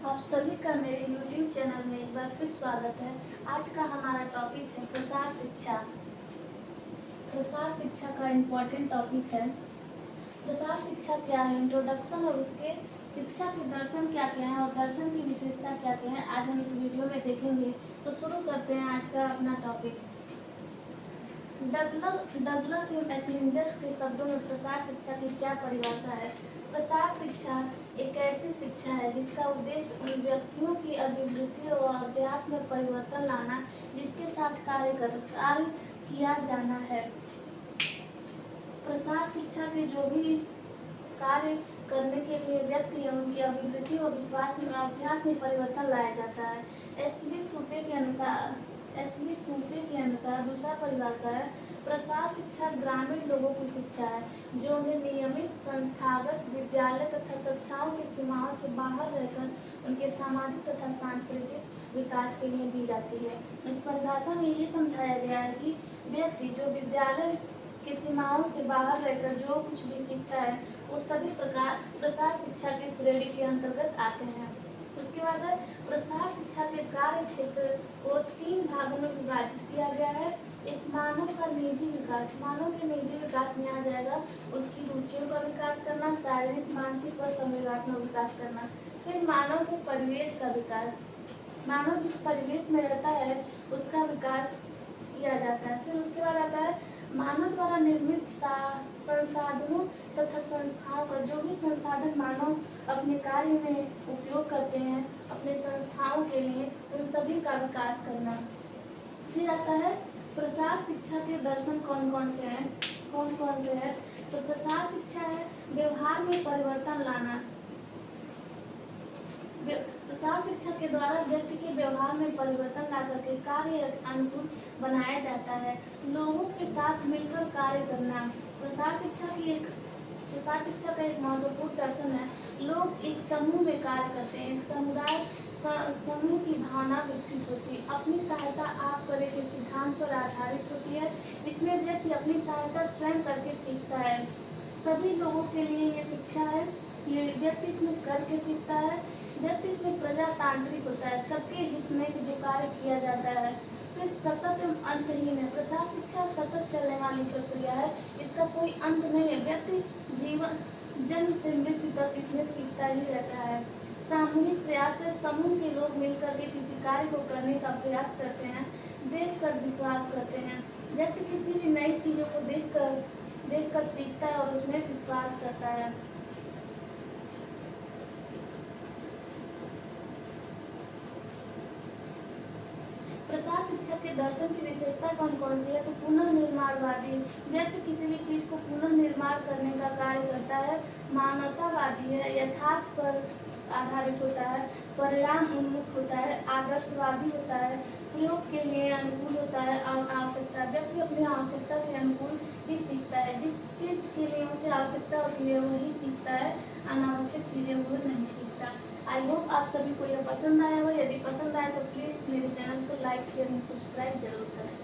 आप सभी का मेरे YouTube चैनल में एक बार फिर स्वागत है। आज का हमारा टॉपिक है प्रसार शिक्षा। प्रसार शिक्षा का इम्पोर्टेंट टॉपिक है। प्रसार शिक्षा क्या है, इंट्रोडक्शन और उसके शिक्षा के दर्शन क्या क्या है और दर्शन की विशेषता क्या क्या है, आज हम इस वीडियो में देखेंगे। तो शुरू करते हैं आज का अपना टॉपिक। डगलस मैसेंजर के शब्दों में प्रसार शिक्षा की क्या परिभाषा है। प्रसार शिक्षा एक ऐसी शिक्षा है जिसका उद्देश्य उन व्यक्तियों की अभिवृद्धि और अभ्यास में परिवर्तन लाना जिसके साथ कार्य किया जाना है। प्रसार शिक्षा के जो भी कार्य करने के लिए व्यक्ति या उनकी अभिवृद्धि और विश्वास में अभ्यास में परिवर्तन लाया जाता है। एस.बी. सुपे के अनुसार दूसरा परिभाषा है प्रसार शिक्षा ग्रामीण लोगों की शिक्षा है जो उन्हें नियमित संस्थागत विद्यालय तथा कक्षाओं की सीमाओं से बाहर रहकर उनके सामाजिक तथा सांस्कृतिक विकास के लिए दी जाती है। इस परिभाषा में ये समझाया गया है कि व्यक्ति जो विद्यालय की सीमाओं से बाहर रहकर जो कुछ भी सीखता है वो सभी प्रकार प्रसार शिक्षा की श्रेणी के अंतर्गत आते हैं। उसके बाद है प्रसार शिक्षा के कार्य क्षेत्र को 3 भागों में विभाजित किया गया है। एक मानव का निजी विकास, मानव के निजी विकास में आ जाएगा उसकी रुचियों का विकास करना, शारीरिक, मानसिक और संवेगात्मक विकास करना। फिर मानव के परिवेश का विकास, मानव जिस परिवेश में रहता है उसका विकास किया जाता है। फिर उसके बाद आता है मानव द्वारा निर्मित संसाधनों तथा संस्थाओं का, जो भी संसाधन मानव अपने कार्य में उपयोग करते हैं अपने संस्थाओं के लिए, उन सभी का विकास करना। फिर आता है प्रसार शिक्षा के दर्शन कौन कौन से हैं। तो प्रसार शिक्षा है व्यवहार में परिवर्तन लाना। प्रसार शिक्षा के द्वारा व्यक्ति के व्यवहार में परिवर्तन ला करके कार्य अनुकूल बनाया जाता है। लोगों के साथ मिलकर कार्य करना प्रसार शिक्षा का एक महत्वपूर्ण दर्शन है। लोग एक समूह में कार्य करते हैं, एक समुदाय समूह की भावना विकसित होती है। अपनी सहायता आप करें के सिद्धांत पर आधारित होती है। इसमें व्यक्ति अपनी सहायता स्वयं करके सीखता है। सभी लोगों के लिए ये शिक्षा है। ये व्यक्ति इसमें करके सीखता है। व्यक्ति इसमें प्रजातांत्रिक होता है, सबके हित में जो कार्य किया जाता है। फिर सतत एवं अंतहीन है। प्रसार शिक्षा सतत चलने वाली प्रक्रिया है, इसका कोई अंत नहीं है। व्यक्ति जीवन जन्म से मृत्यु तक इसमें सीखता ही रहता है। सामूहिक प्रयास से समूह के लोग मिलकर के किसी कार्य को करने का प्रयास करते हैं, देखकर विश्वास करते हैं। व्यक्ति किसी भी नई चीजों को देखकर सीखता है और उसमें विश्वास करता है। प्रसार शिक्षा के दर्शन की विशेषता कौन कौन सी है। तो पुनः निर्माणवादी, व्यक्ति किसी भी चीज को पुनः निर्माण करने का कार्य करता है। मानवतावादी है, यथार्थ पर आधारित होता है। परिणाम उन्मुख होता है। आदर्शवादी होता है, प्रयोग के लिए अनुकूल होता है। और आवश्यकता, व्यक्ति अपनी आवश्यकता के अनुकूल ही सीखता है। जिस चीज के लिए उसे आवश्यकता होती है वही सीखता है, अनावश्यक चीजें वो नहीं सीखता। आई होप आप सभी को यह पसंद आया हो। यदि पसंद आए तो प्लीज़ मेरे चैनल को लाइक, शेयर एंड सब्सक्राइब जरूर करें।